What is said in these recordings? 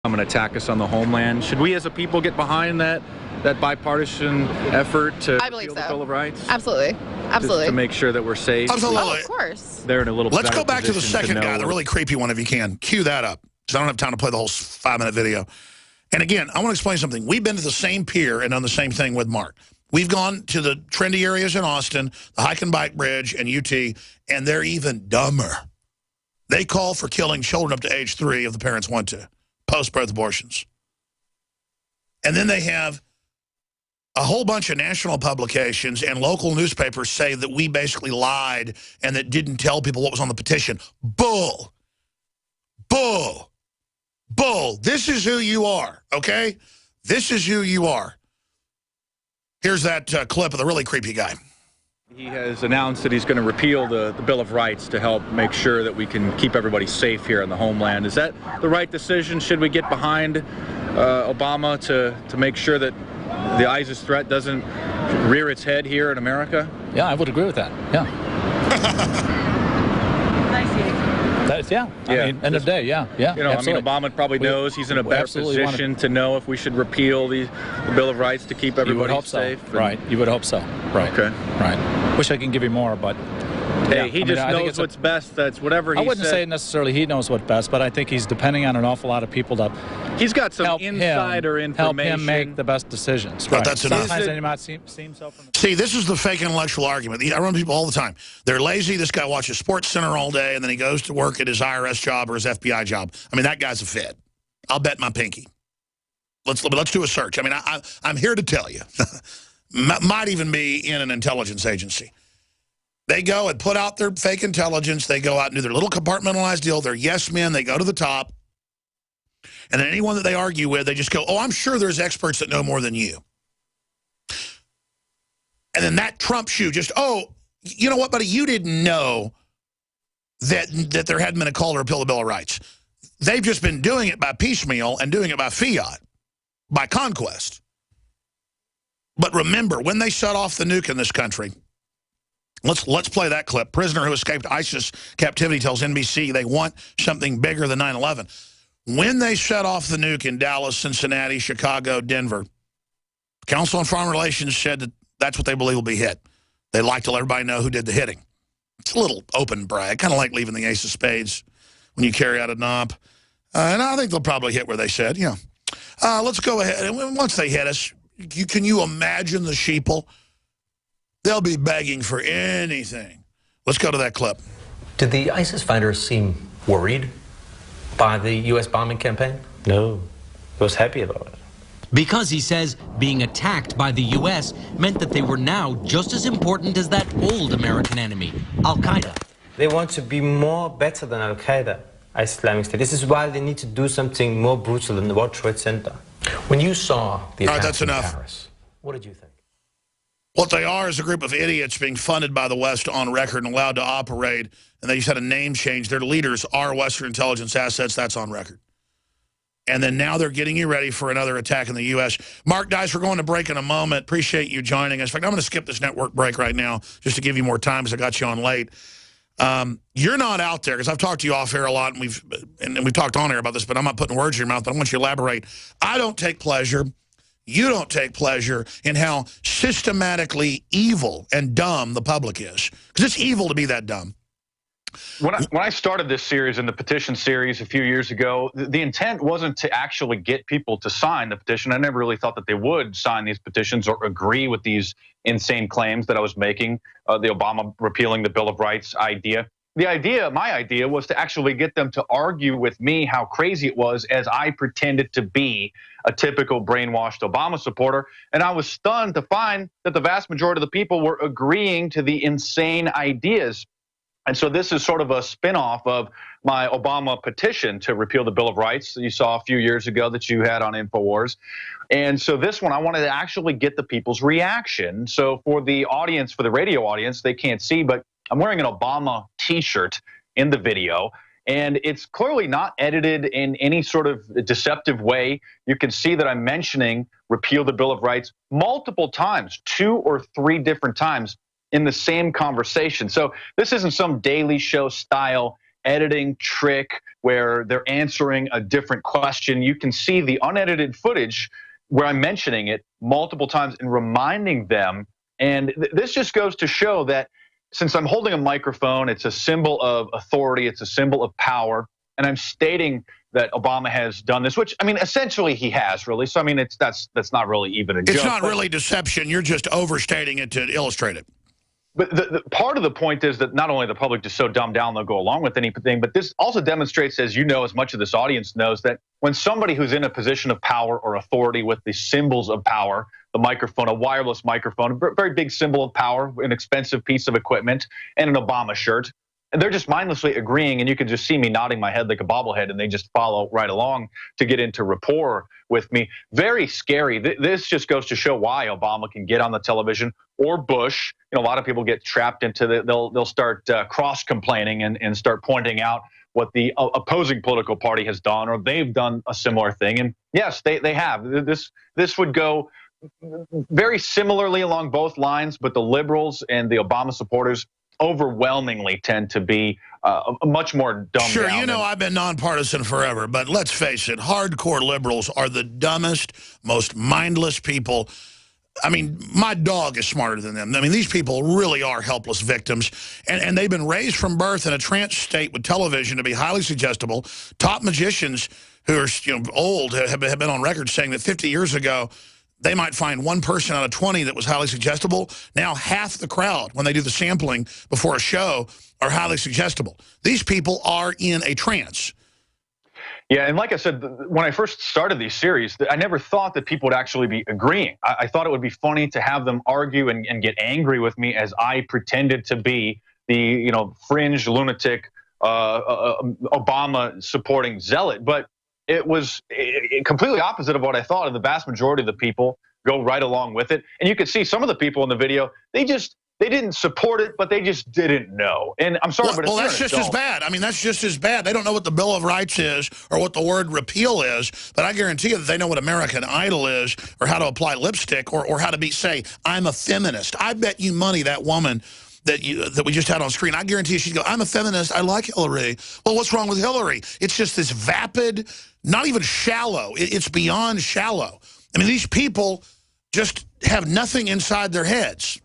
come and attack us on the homeland. Should we as a people get behind that bipartisan effort to repeal the Bill of Rights? Absolutely. Absolutely. To make sure that we're safe. Absolutely. Oh, of course. They're in a little Let's go back to the second guy, the really creepy one, if you can. Cue that up, because I don't have time to play the whole 5-minute video. And again, I want to explain something. We've been to the same pier and done the same thing with Mark. We've gone to the trendy areas in Austin, the Hike and Bike Bridge and UT, and they're even dumber. They call for killing children up to age 3 if the parents want to, post-birth abortions. And then they have a whole bunch of national publications and local newspapers say that we basically lied and that didn't tell people what was on the petition. Bull. Bull. Bull. This is who you are, okay? This is who you are. Here's that clip of the really creepy guy. He has announced that he's going to repeal the Bill of Rights to help make sure that we can keep everybody safe here in the homeland. Is that the right decision? Should we get behind Obama to make sure that the ISIS threat doesn't rear its head here in America? Yeah, I would agree with that. Yeah. Yeah. I mean, end of day, yeah. You know, absolutely. I mean, Obama probably knows he's in a better position to know if we should repeal the Bill of Rights to keep everybody safe. So. Right. You would hope so. Right. Okay. Right. Wish I could give you more, but hey, he just knows what's best. That's whatever he said. I wouldn't say necessarily he knows what's best, but I think he's depending on an awful lot of people to he's got some insider information. Help him make the best decisions. Right. That's enough. Sometimes they might seem so from the See, this is the fake intellectual argument. I run people all the time. They're lazy. This guy watches Sports Center all day, and then he goes to work at his IRS job or his FBI job. I mean, that guy's a fed. I'll bet my pinky. Let's do a search. I mean, I'm here to tell you. Might even be in an intelligence agency. They go and put out their fake intelligence. They go out and do their little compartmentalized deal. They're yes men. They go to the top. And then anyone that they argue with, they just go, oh, I'm sure there's experts that know more than you. And then that trumps you. Just, oh, you know what, buddy? You didn't know that there hadn't been a call to repeal the Bill of Rights. They've just been doing it by piecemeal and doing it by fiat, by conquest. But remember, when they shut off the nuke in this country, let's play that clip. Prisoner who escaped ISIS captivity tells NBC they want something bigger than 9/11. When they shut off the nuke in Dallas, Cincinnati, Chicago, Denver, Council on Foreign Relations said that that's what they believe will be hit. They'd like to let everybody know who did the hitting. It's a little open brag, kind of like leaving the ace of spades when you carry out a knob. And I think they'll probably hit where they said, yeah. Let's go ahead. And once they hit us, can you imagine the sheeple? They'll be begging for anything. Let's go to that clip. Did the ISIS fighters seem worried by the U.S. bombing campaign? No, he was happy about it. Because he says being attacked by the U.S. meant that they were now just as important as that old American enemy, Al-Qaeda. They want to be better than Al-Qaeda, Islamic State. This is why they need to do something more brutal than the World Trade Center. When you saw the attacks in Paris, what did you think? What they are is a group of idiots being funded by the West on record and allowed to operate, and they just had a name change. Their leaders are Western intelligence assets. That's on record. And then now they're getting you ready for another attack in the U.S. Mark Dice, we're going to break in a moment. Appreciate you joining us. In fact, I'm going to skip this network break right now just to give you more time because I got you on late. You're not out there, because I've talked to you off air a lot, and we've talked on air about this, but I'm not putting words in your mouth, but I want you to elaborate. I don't take pleasure. You don't take pleasure in how systematically evil and dumb the public is. Because it's evil to be that dumb. When I started this series in the petition series a few years ago, the intent wasn't to actually get people to sign the petition. I never really thought that they would sign these petitions or agree with these insane claims that I was making, the Obama repealing the Bill of Rights idea. My idea was to actually get them to argue with me how crazy it was as I pretended to be a typical brainwashed Obama supporter. And I was stunned to find that the vast majority of the people were agreeing to the insane ideas. And so this is sort of a spinoff of my Obama petition to repeal the Bill of Rights that you saw a few years ago that you had on InfoWars. And so this one, I wanted to actually get the people's reaction. So for the audience, for the radio audience, they can't see, but I'm wearing an Obama t-shirt in the video. And it's clearly not edited in any sort of deceptive way. You can see that I'm mentioning repeal the Bill of Rights multiple times, 2 or 3 different times in the same conversation. So this isn't some Daily Show style editing trick where they're answering a different question. You can see the unedited footage where I'm mentioning it multiple times and reminding them. And this just goes to show that since I'm holding a microphone, it's a symbol of authority, it's a symbol of power, and I'm stating that Obama has done this, which, I mean, essentially he has, really. So, I mean, that's not really even a joke. It's not really deception. You're just overstating it to illustrate it. But the part of the point is that not only the public just so dumbed down they'll go along with anything, but this also demonstrates, as you know, as much of this audience knows, that when somebody who's in a position of power or authority with the symbols of power, the microphone, a wireless microphone, a very big symbol of power, an expensive piece of equipment, and an Obama shirt, and they're just mindlessly agreeing, and you can just see me nodding my head like a bobblehead, and they just follow right along to get into rapport with me. Very scary. This just goes to show why Obama can get on the television, or Bush. You know, a lot of people get trapped into they'll start cross-complaining and start pointing out what the opposing political party has done, or they've done a similar thing. And yes, they have. This would go very similarly along both lines, but the liberals and the Obama supporters overwhelmingly tend to be much more dumbed Sure, down. you know, I've been nonpartisan forever, but let's face it, hardcore liberals are the dumbest, most mindless people. I mean, my dog is smarter than them. I mean, these people really are helpless victims, and they've been raised from birth in a trance state with television to be highly suggestible. Top magicians who are old have been on record saying that 50 years ago, they might find one person out of 20 that was highly suggestible. Now half the crowd, when they do the sampling before a show, are highly suggestible. These people are in a trance. Yeah, and like I said, when I first started these series, I never thought that people would actually be agreeing. I thought it would be funny to have them argue and get angry with me as I pretended to be the fringe lunatic Obama supporting zealot. But it was completely opposite of what I thought, and the vast majority of the people go right along with it. And you could see some of the people in the video, they didn't support it, but they just didn't know. And I'm sorry, but well, that's just as bad. I mean, that's just as bad. They don't know what the Bill of Rights is or what the word repeal is, but I guarantee you that they know what American Idol is, or how to apply lipstick, or how to say, I'm a feminist. I bet you money that woman that we just had on screen, I guarantee you she'd go, I'm a feminist, I like Hillary. Well, what's wrong with Hillary? It's just this vapid, not even shallow. It's beyond shallow. I mean, these people just have nothing inside their heads.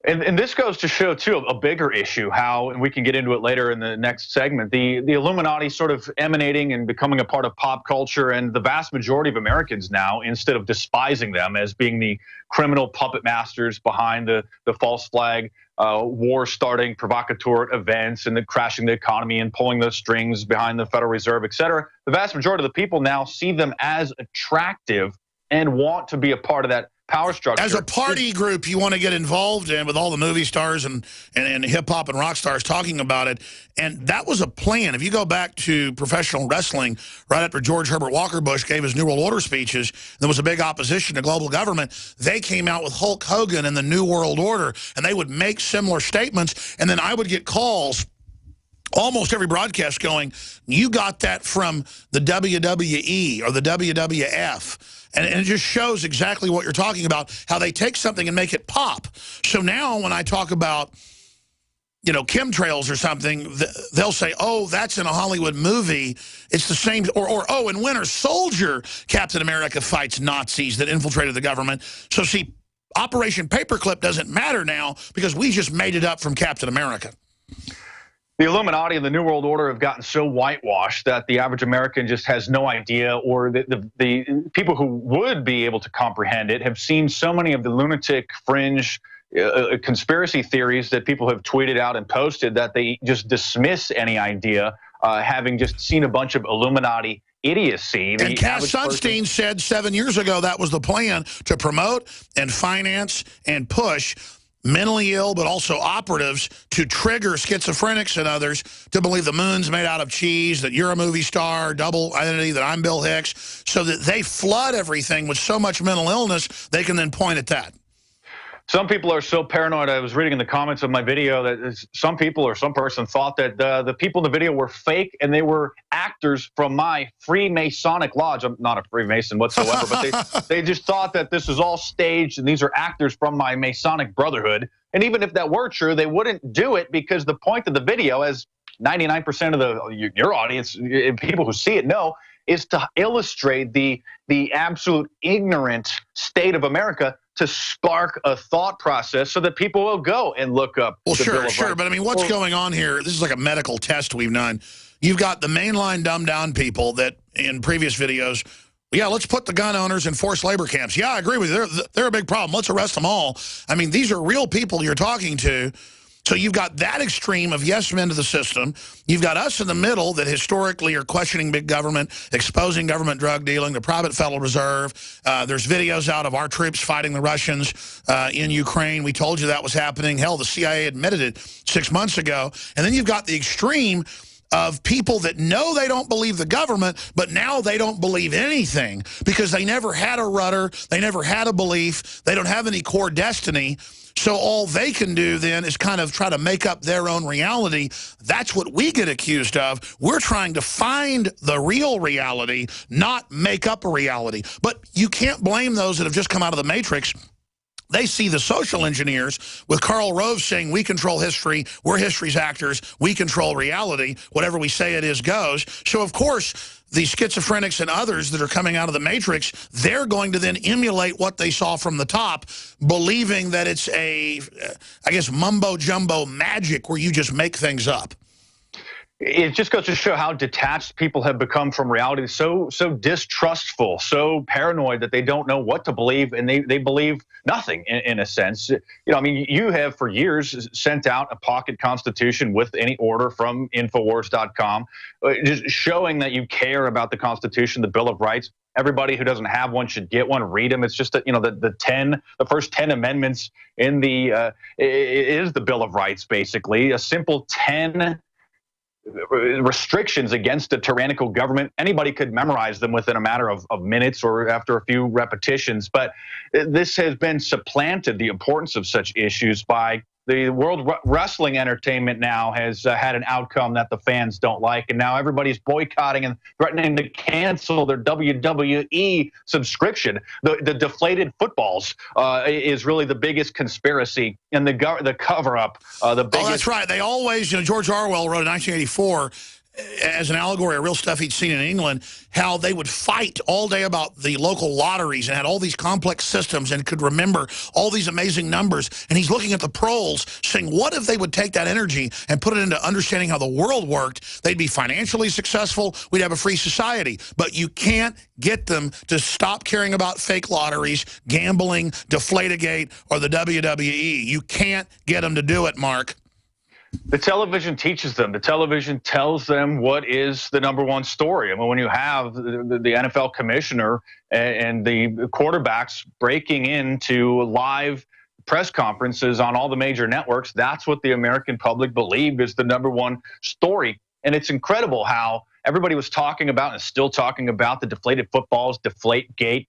And this goes to show, too, a bigger issue, how, and we can get into it later in the next segment, the Illuminati sort of emanating and becoming a part of pop culture, and the vast majority of Americans now, instead of despising them as being the criminal puppet masters behind the false flag, war-starting provocateur events and the crashing the economy and pulling the strings behind the Federal Reserve, et cetera, the vast majority of the people now see them as attractive and want to be a part of that power structure. As a party group, you want to get involved in with all the movie stars and hip-hop and rock stars talking about it. And that was a plan. If you go back to professional wrestling, right after George Herbert Walker Bush gave his New World Order speeches, there was a big opposition to global government. They came out with Hulk Hogan and the New World Order, and they would make similar statements. And then I would get calls almost every broadcast going, you got that from the WWE or the WWF. And it just shows exactly what you're talking about, how they take something and make it pop. So now when I talk about, chemtrails or something, they'll say, oh, that's in a Hollywood movie. It's the same. Or oh, in Winter Soldier, Captain America fights Nazis that infiltrated the government. So see, Operation Paperclip doesn't matter now because we just made it up from Captain America. The Illuminati and the New World Order have gotten so whitewashed that the average American just has no idea, or the people who would be able to comprehend it have seen so many of the lunatic fringe conspiracy theories that people have tweeted out and posted that they just dismiss any idea, having just seen a bunch of Illuminati idiocy. And Cass Sunstein said 7 years ago that was the plan, to promote and finance and push mentally ill, but also operatives, to trigger schizophrenics and others to believe the moon's made out of cheese, that you're a movie star, double identity, that I'm Bill Hicks, so that they flood everything with so much mental illness, they can then point at that. Some people are so paranoid. I was reading in the comments of my video that some people or some person thought that the people in the video were fake and they were actors from my Freemasonic lodge. I'm not a Freemason whatsoever, but they just thought that this is all staged and these are actors from my Masonic Brotherhood. And even if that were true, they wouldn't do it because the point of the video, as 99% of your audience, people who see it know, is to illustrate the absolute ignorant state of America, to spark a thought process so that people will go and look up. Well, the Bill sure, of sure. Rights. But I mean, what's going on here? This is like a medical test we've done. You've got the mainline dumbed down people that in previous videos, yeah, let's put the gun owners in forced labor camps. Yeah, I agree with you. They're a big problem. Let's arrest them all. I mean, these are real people you're talking to. So you've got that extreme of yes men to the system. You've got us in the middle that historically are questioning big government, exposing government drug dealing, the private Federal Reserve. There's videos out of our troops fighting the Russians in Ukraine. We told you that was happening. Hell, the CIA admitted it 6 months ago. And then you've got the extreme of people that know they don't believe the government, but now they don't believe anything because they never had a rudder, they never had a belief, they don't have any core destiny. So all they can do then is kind of try to make up their own reality. That's what we get accused of. We're trying to find the real reality, not make up a reality. But you can't blame those that have just come out of the Matrix. They see the social engineers with Karl Rove saying, we control history, we're history's actors, we control reality, whatever we say it is goes. So, of course, the schizophrenics and others that are coming out of the Matrix, they're going to then emulate what they saw from the top, believing that it's a, I guess, mumbo-jumbo magic where you just make things up. It just goes to show how detached people have become from reality, so distrustful, so paranoid that they don't know what to believe, and they believe nothing in a sense. You know, I mean, you have for years sent out a pocket constitution with any order from Infowars.com, just showing that you care about the Constitution, the Bill of Rights. Everybody who doesn't have one should get one. Read them. It's just that, you know, the first 10 amendments in it is the Bill of Rights, basically a simple 10 restrictions against a tyrannical government. Anybody could memorize them within a matter of minutes or after a few repetitions. But this has been supplanted, the importance of such issues, by the World Wrestling Entertainment now has had an outcome that the fans don't like. And now everybody's boycotting and threatening to cancel their WWE subscription. The deflated footballs is really the biggest conspiracy, and the cover-up, the biggest. Oh, that's right. They always, you know, George Orwell wrote in 1984, as an allegory of real stuff he'd seen in England, how they would fight all day about the local lotteries and had all these complex systems and could remember all these amazing numbers. And he's looking at the proles saying, what if they would take that energy and put it into understanding how the world worked? They'd be financially successful. We'd have a free society. But you can't get them to stop caring about fake lotteries, gambling, Deflategate, or the WWE. You can't get them to do it, Mark. The television teaches them. The television tells them what is the #1 story. I mean, when you have the NFL commissioner and the quarterbacks breaking into live press conferences on all the major networks, that's what the American public believed is the #1 story. And it's incredible how everybody was talking about and is still talking about the deflated footballs, Deflategate.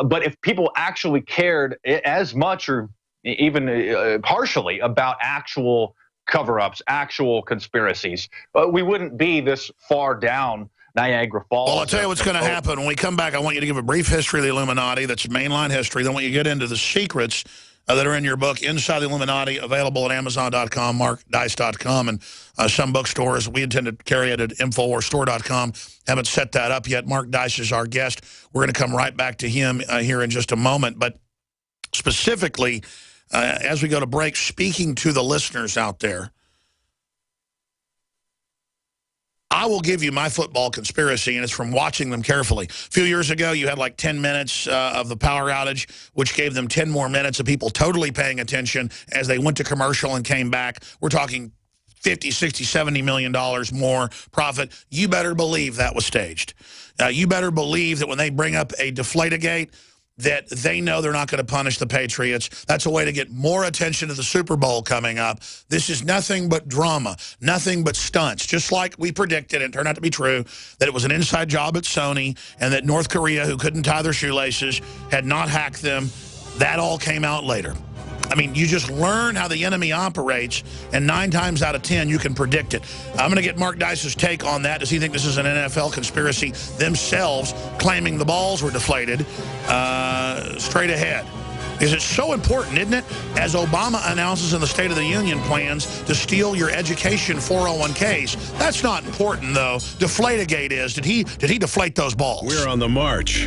But if people actually cared as much or even partially about actual cover-ups, actual conspiracies, we wouldn't be this far down Niagara Falls. Well, I'll tell you what's going to happen. When we come back, I want you to give a brief history of the Illuminati. That's mainline history. Then I want you to get into the secrets that are in your book, Inside the Illuminati, available at Amazon.com, MarkDice.com, and some bookstores. We intend to carry it at InfoWarsStore.com. Haven't set that up yet. Mark Dice is our guest. We're going to come right back to him here in just a moment. But specifically, as we go to break, speaking to the listeners out there, I will give you my football conspiracy, and it's from watching them carefully. A few years ago, you had like 10 minutes of the power outage, which gave them 10 more minutes of people totally paying attention as they went to commercial and came back. We're talking 50, 60, 70 million dollars more profit. You better believe that was staged. You better believe that when they bring up a Deflategate, that they know they're not going to punish the Patriots. That's a way to get more attention to the Super Bowl coming up. This is nothing but drama, nothing but stunts. Just like we predicted, and it turned out to be true, that it was an inside job at Sony and that North Korea, who couldn't tie their shoelaces, had not hacked them. That all came out later. I mean, you just learn how the enemy operates, and 9 times out of 10, you can predict it. I'm going to get Mark Dice's take on that. Does he think this is an NFL conspiracy themselves, claiming the balls were deflated? Straight ahead. Because it's so important, isn't it? As Obama announces in the State of the Union plans to steal your education 401ks. That's not important, though. Deflategate is. Did he deflate those balls? We're on the march.